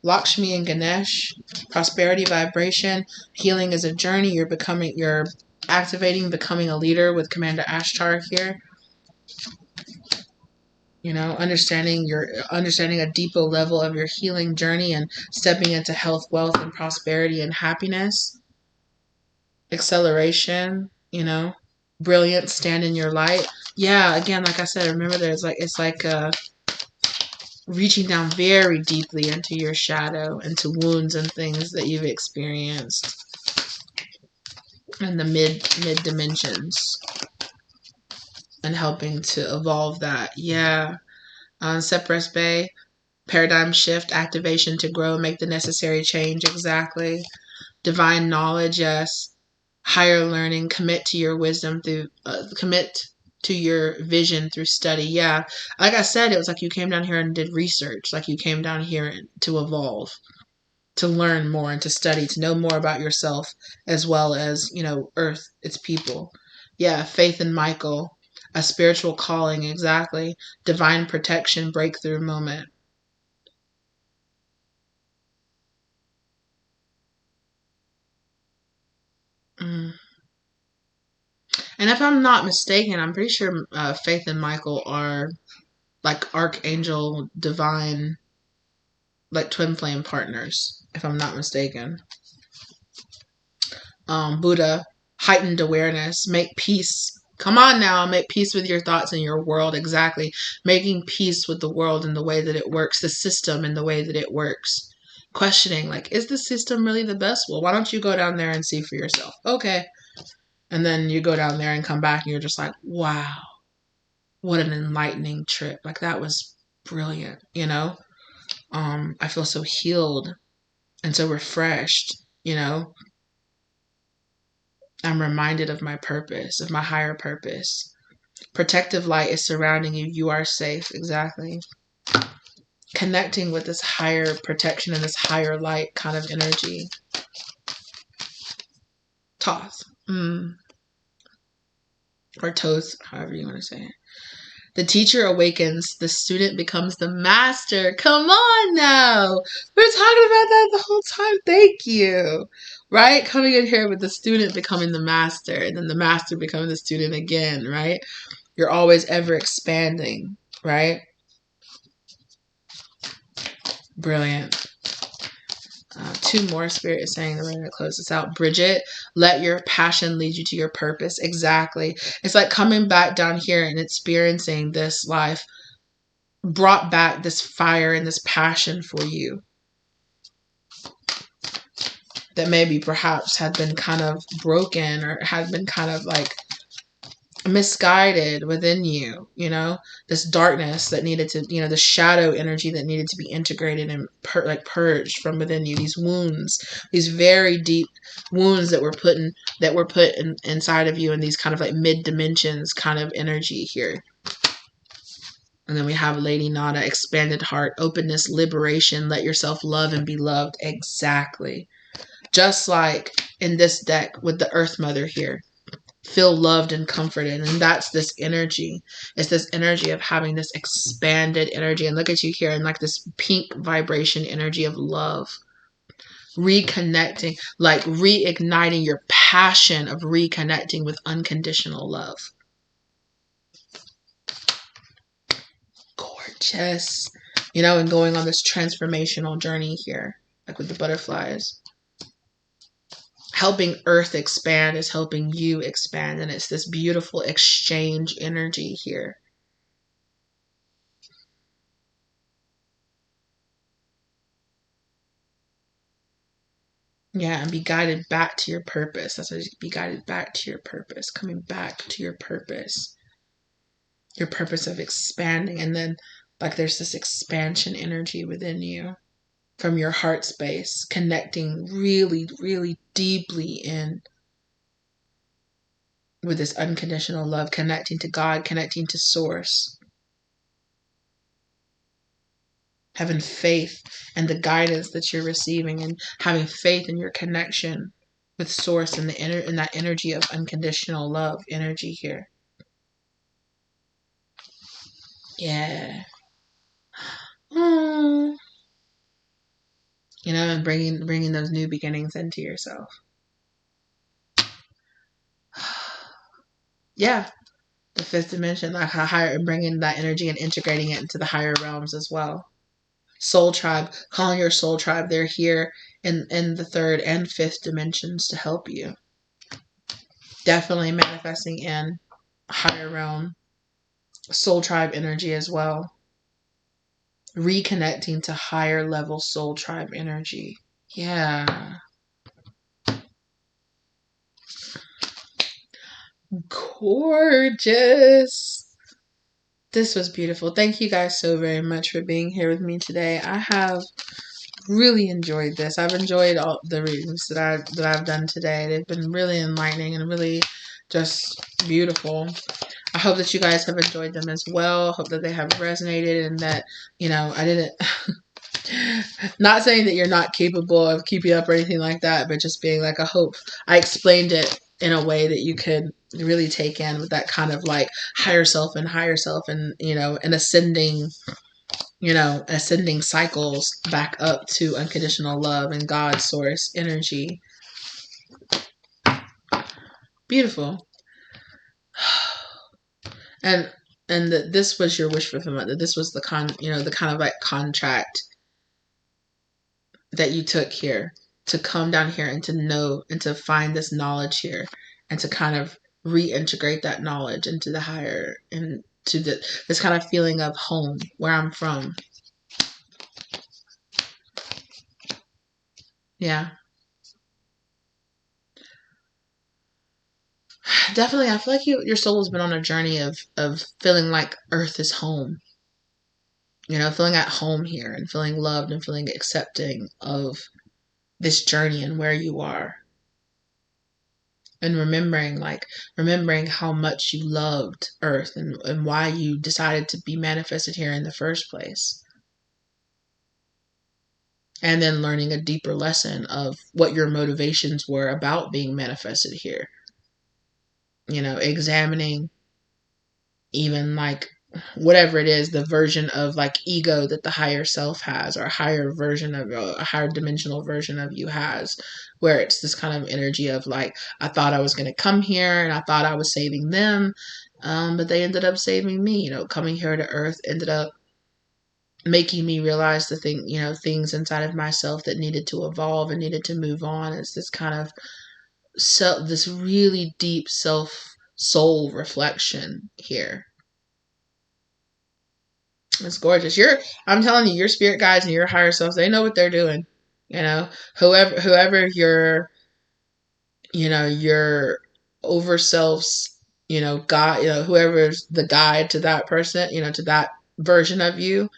Lakshmi and Ganesh. Prosperity vibration. Healing is a journey. You're activating, becoming a leader with Commander Ashtar here. You know, understanding a deeper level of your healing journey and stepping into health, wealth, and prosperity and happiness. Acceleration, you know, brilliance, stand in your light. Yeah, again, like I said, remember it's like reaching down very deeply into your shadow, into wounds and things that you've experienced in the mid dimensions and helping to evolve that. Yeah. Sepras Bay, paradigm shift, activation to grow, make the necessary change. Exactly. Divine knowledge, yes. Higher learning, commit to your wisdom through, commit to your vision through study. Yeah. Like I said, it was like you came down here and did research. Like you came down here to evolve, to learn more and to study, to know more about yourself as well as, you know, Earth, its people. Yeah. Faith in Michael. A spiritual calling, exactly. Divine protection, breakthrough moment. Mm. And if I'm not mistaken, I'm pretty sure Faith and Michael are like archangel, divine, like twin flame partners, if I'm not mistaken. Buddha, heightened awareness, make peace. Come on now, make peace with your thoughts and your world. Exactly. Making peace with the world and the way that it works, the system and the way that it works. Questioning, like, is the system really the best? Well, why don't you go down there and see for yourself? Okay. And then you go down there and come back and you're just like, wow, what an enlightening trip. Like, that was brilliant, you know? I feel so healed and so refreshed, you know? I'm reminded of my purpose, of my higher purpose. Protective light is surrounding you. You are safe. Exactly. Connecting with this higher protection and this higher light kind of energy. Toth. Or Toth, however you want to say it. The teacher awakens, the student becomes the master. Come on now. We're talking about that the whole time. Thank you. Right? Coming in here with the student becoming the master and then the master becoming the student again, right? You're always ever expanding, right? Brilliant. Two more. Spirit is saying that we're going to close this out. Bridget, let your passion lead you to your purpose. Exactly. It's like coming back down here and experiencing this life brought back this fire and this passion for you that maybe perhaps had been kind of broken or had been kind of like misguided within you, you know, this darkness that needed to, you know, the shadow energy that needed to be integrated and purged from within you, these wounds, these very deep wounds that were put inside of you in these kind of like mid dimensions kind of energy here. And then we have Lady Nada, expanded heart, openness, liberation, let yourself love and be loved. Exactly. Just like in this deck with the Earth Mother here. feel loved and comforted. And that's this energy. It's this energy of having this expanded energy. And look at you here in like this pink vibration energy of love. Reconnecting, like reigniting your passion of reconnecting with unconditional love. Gorgeous. You know, and going on this transformational journey here, like with the butterflies. Helping Earth expand is helping you expand, and it's this beautiful exchange energy here. Yeah, and be guided back to your purpose. That's what be guided back to your purpose, coming back to your purpose of expanding. And then, like, there's this expansion energy within you from your heart space, connecting really, really deeply in with this unconditional love, connecting to God, connecting to Source, having faith and the guidance that you're receiving, and having faith in your connection with Source and in that energy of unconditional love energy here. Yeah. Oh. You know, and bringing those new beginnings into yourself. Yeah. The fifth dimension, like higher, bringing that energy and integrating it into the higher realms as well. Soul tribe, calling your soul tribe. They're here in the third and fifth dimensions to help you. Definitely manifesting in higher realm soul tribe energy as well. Reconnecting to higher level soul tribe energy. Yeah. Gorgeous. This was beautiful. Thank you guys so very much for being here with me today. I have really enjoyed this. I've enjoyed all the readings that I've done today. They've been really enlightening and really just beautiful. I hope that you guys have enjoyed them as well. I hope that they have resonated and that, you know, I didn't not saying that you're not capable of keeping up or anything like that, but just being like, I hope I explained it in a way that you could really take in with that kind of like higher self and, you know, and ascending cycles back up to unconditional love and God source energy. Beautiful. And that this was your wish fulfillment, that this was the kind of like contract that you took here to come down here and to know and to find this knowledge here and to kind of reintegrate that knowledge into the higher, into this kind of feeling of home, where I'm from. Yeah. Definitely, I feel like your soul has been on a journey of feeling like Earth is home. You know, feeling at home here and feeling loved and feeling accepting of this journey and where you are. And remembering how much you loved Earth and why you decided to be manifested here in the first place. And then learning a deeper lesson of what your motivations were about being manifested here. You know, examining even like whatever it is, the version of like ego that the higher self has, or a higher version of a higher dimensional version of you has, where it's this kind of energy of like, I thought I was going to come here and I thought I was saving them, but they ended up saving me. You know, coming here to Earth ended up making me realize things inside of myself that needed to evolve and needed to move on. It's this kind of this really deep soul reflection here. It's gorgeous. I'm telling you, your spirit guides and your higher selves, they know what they're doing. You know, whoever your over self's, guide, whoever's the guide to that person, to that version of you,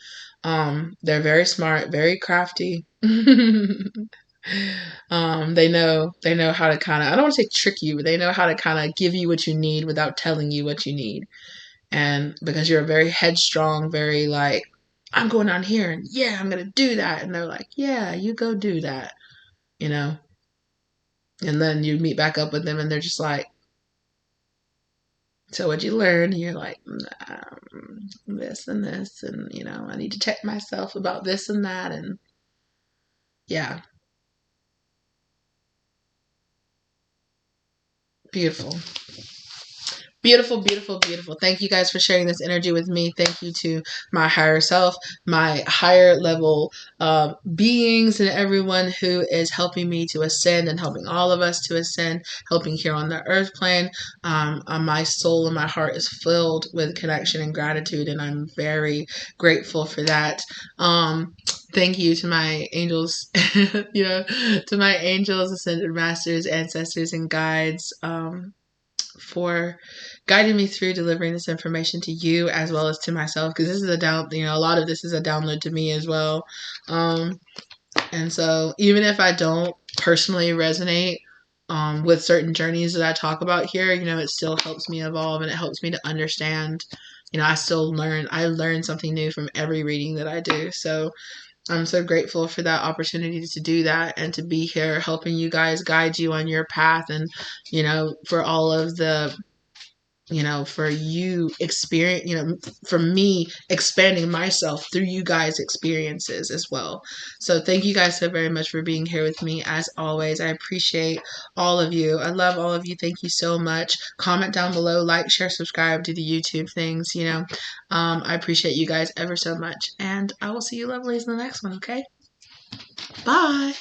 they're very smart, very crafty. They know how to kind of, I don't want to say trick you, but they know how to kind of give you what you need without telling you what you need. And because you're very headstrong, very like, I'm going down here and yeah, I'm going to do that. And they're like, yeah, you go do that, And then you meet back up with them and they're just like, So what'd you learn? And you're like, this and this, and I need to check myself about this and that, and yeah, beautiful. Beautiful, beautiful, beautiful. Thank you guys for sharing this energy with me. Thank you to my higher self, my higher level beings, and everyone who is helping me to ascend and helping all of us to ascend, helping here on the earth plane. My soul and my heart is filled with connection and gratitude, and I'm very grateful for that. Thank you to my angels, to my angels, ascended masters, ancestors, and guides. For guiding me through delivering this information to you as well as to myself, because this is a lot of this is a download to me as well. And so even if I don't personally resonate with certain journeys that I talk about here, it still helps me evolve, and it helps me to understand. I learn something new from every reading that I do. So I'm so grateful for that opportunity to do that and to be here helping you guys, guide you on your path, and for all of the for you experience, for me expanding myself through you guys' experiences as well. So thank you guys so very much for being here with me. As always, I appreciate all of you. I love all of you. Thank you so much. Comment down below, like, share, subscribe, do the YouTube things, I appreciate you guys ever so much. And I will see you lovelies in the next one, okay? Bye.